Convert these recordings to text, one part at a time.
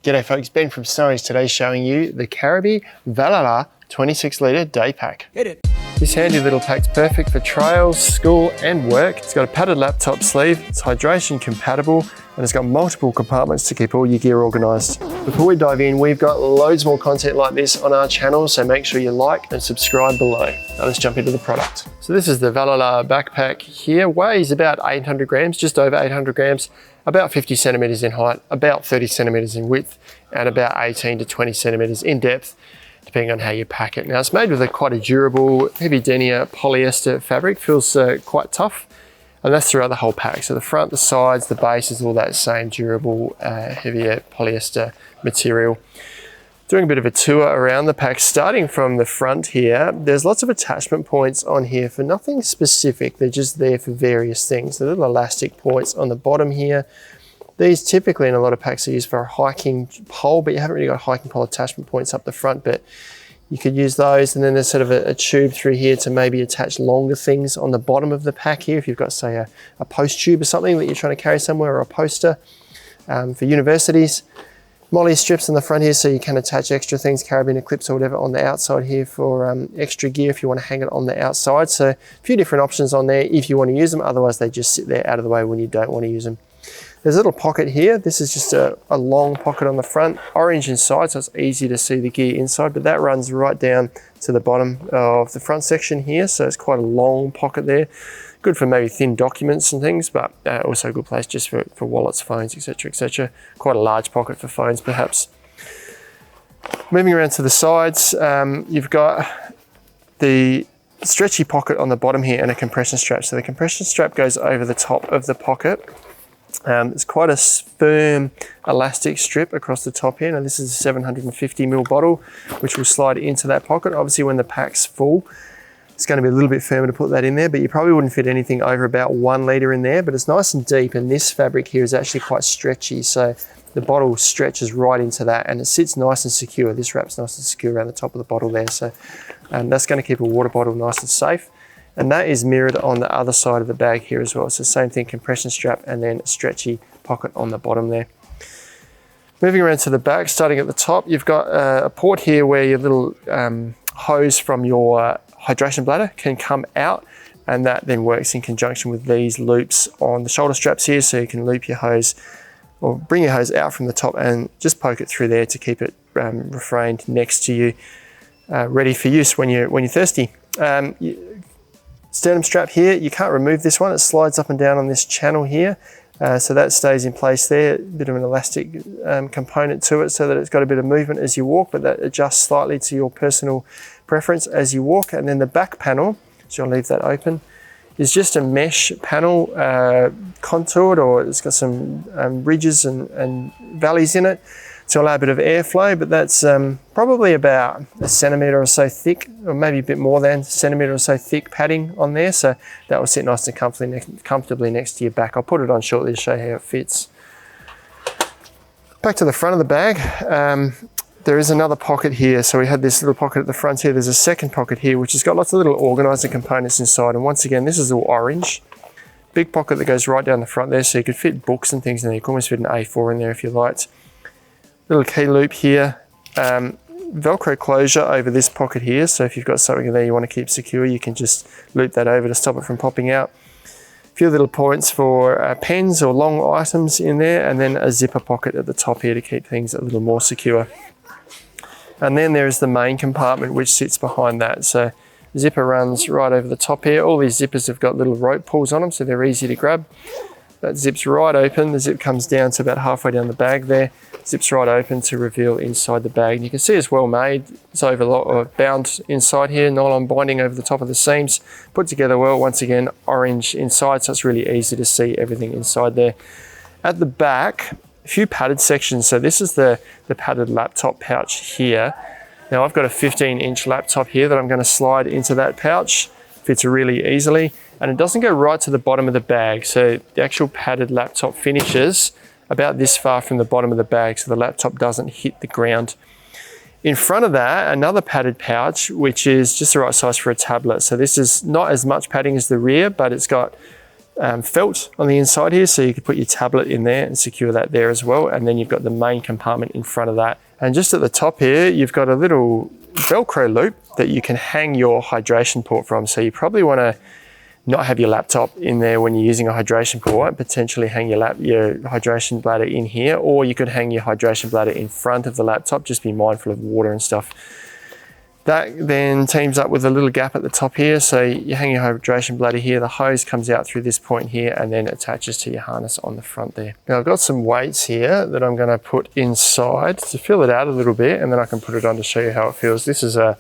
G'day folks, Ben from Snowy's today showing you the Caribee Valhalla 26L day pack. Hit it. This handy little pack's perfect for trails, school and work. It's got a padded laptop sleeve, it's hydration compatible, and it's got multiple compartments to keep all your gear organised. Before we dive in, we've got loads more content like this on our channel, so make sure you like and subscribe below. Now let's jump into the product. So this is the Valhalla backpack here, weighs about 800 grams, just over 800 grams, about 50 centimeters in height, about 30 centimeters in width, and about 18 to 20 centimeters in depth, depending on how you pack it. Now it's made with quite a durable, heavy denier polyester fabric, feels quite tough, and that's throughout the whole pack. So the front, the sides, the base is all that same durable, heavier polyester material. Doing a bit of a tour around the pack, starting from the front here, there's lots of attachment points on here for nothing specific, they're just there for various things. The little elastic points on the bottom here. These typically in a lot of packs are used for a hiking pole, but you haven't really got hiking pole attachment points up the front, but you could use those. And then there's sort of a tube through here to maybe attach longer things on the bottom of the pack here. If you've got, say, a post tube or something that you're trying to carry somewhere, or a poster for universities. Molly strips on the front here, so you can attach extra things, carabiner clips or whatever on the outside here for extra gear if you want to hang it on the outside. So a few different options on there if you want to use them. Otherwise, they just sit there out of the way when you don't want to use them. There's a little pocket here. This is just a long pocket on the front, orange inside, so it's easy to see the gear inside, but that runs right down to the bottom of the front section here. So it's quite a long pocket there. Good for maybe thin documents and things, but also a good place just for wallets, phones, etc., etc. Quite a large pocket for phones, perhaps. Moving around to the sides, you've got the stretchy pocket on the bottom here and a compression strap. So the compression strap goes over the top of the pocket. It's quite a firm elastic strip across the top here. Now this is a 750ml bottle, which will slide into that pocket. Obviously when the pack's full, it's going to be a little bit firmer to put that in there, but you probably wouldn't fit anything over about 1 litre in there, but it's nice and deep, and this fabric here is actually quite stretchy, so the bottle stretches right into that and it sits nice and secure. This wrap's nice and secure around the top of the bottle there, so that's going to keep a water bottle nice and safe. And that is mirrored on the other side of the bag here as well. So same thing, compression strap and then a stretchy pocket on the bottom there. Moving around to the back, starting at the top, you've got a port here where your little hose from your hydration bladder can come out, and that then works in conjunction with these loops on the shoulder straps here, so you can loop your hose or bring your hose out from the top and just poke it through there to keep it refrained next to you, ready for use when you're thirsty. Sternum strap here, you can't remove this one, it slides up and down on this channel here, so that stays in place there. A bit of an elastic component to it so that it's got a bit of movement as you walk, but that adjusts slightly to your personal preference as you walk. And then the back panel, so I'll leave that open, is just a mesh panel, contoured, or it's got some ridges and valleys in it to allow a bit of airflow, but that's probably about a centimetre or so thick, or maybe a bit more than a centimetre or so thick padding on there, so that will sit nice and comfortably next to your back. I'll put it on shortly to show you how it fits. Back to the front of the bag, there is another pocket here. So we had this little pocket at the front here. There's a second pocket here, which has got lots of little organiser components inside, and once again, this is all orange. Big pocket that goes right down the front there, so you could fit books and things in there. You can almost fit an A4 in there if you liked. Little key loop here, Velcro closure over this pocket here, so if you've got something in there you want to keep secure, you can just loop that over to stop it from popping out. A few little points for pens or long items in there, and then a zipper pocket at the top here to keep things a little more secure. And then there is the main compartment which sits behind that, so the zipper runs right over the top here. All these zippers have got little rope pulls on them, so they're easy to grab. That zips right open. The zip comes down to about halfway down the bag there. Zips right open to reveal inside the bag. And you can see it's well made. It's bound inside here, nylon binding over the top of the seams. Put together well, once again, orange inside, so it's really easy to see everything inside there. At the back, a few padded sections. So this is the padded laptop pouch here. Now I've got a 15-inch laptop here that I'm going to slide into that pouch. Fits really easily. And it doesn't go right to the bottom of the bag. So the actual padded laptop finishes about this far from the bottom of the bag, so the laptop doesn't hit the ground. In front of that, another padded pouch, which is just the right size for a tablet. So this is not as much padding as the rear, but it's got felt on the inside here, so you could put your tablet in there and secure that there as well. And then you've got the main compartment in front of that. And just at the top here, you've got a little Velcro loop that you can hang your hydration port from. So you probably want to not have your laptop in there when you're using a hydration port, potentially hang your hydration bladder in here, or you could hang your hydration bladder in front of the laptop. Just be mindful of water and stuff. That then teams up with a little gap at the top here. So you hang your hydration bladder here, the hose comes out through this point here and then attaches to your harness on the front there. Now I've got some weights here that I'm gonna put inside to fill it out a little bit, and then I can put it on to show you how it feels. This is a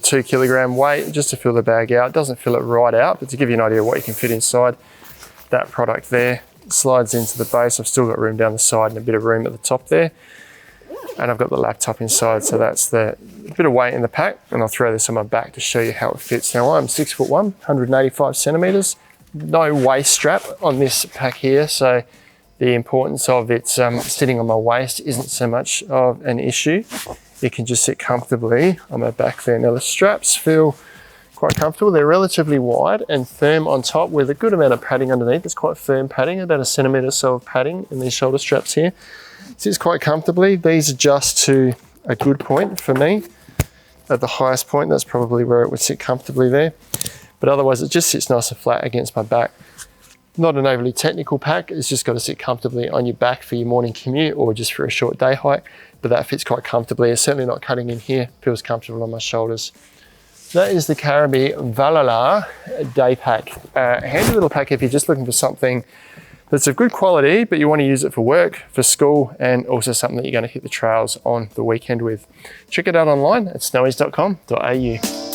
2 kilogram weight just to fill the bag out. It doesn't fill it right out, but to give you an idea of what you can fit inside. That product there slides into the base. I've still got room down the side and a bit of room at the top there. And I've got the laptop inside, so that's the bit of weight in the pack, and I'll throw this on my back to show you how it fits. Now I'm 6'1", 185 centimeters. No waist strap on this pack here, so the importance of it sitting on my waist isn't so much of an issue. It can just sit comfortably on my back there. Now the straps feel quite comfortable. They're relatively wide and firm on top with a good amount of padding underneath. It's quite firm padding, about 1 centimeter or so of padding in these shoulder straps here. Sits quite comfortably. These adjust to a good point for me. At the highest point, that's probably where it would sit comfortably there. But otherwise, it just sits nice and flat against my back. Not an overly technical pack. It's just got to sit comfortably on your back for your morning commute or just for a short day hike. But that fits quite comfortably. It's certainly not cutting in here. Feels comfortable on my shoulders. That is the Caribee Valhalla day pack. Handy little pack if you're just looking for something that's of good quality, but you want to use it for work, for school, and also something that you're going to hit the trails on the weekend with. Check it out online at snowies.com.au.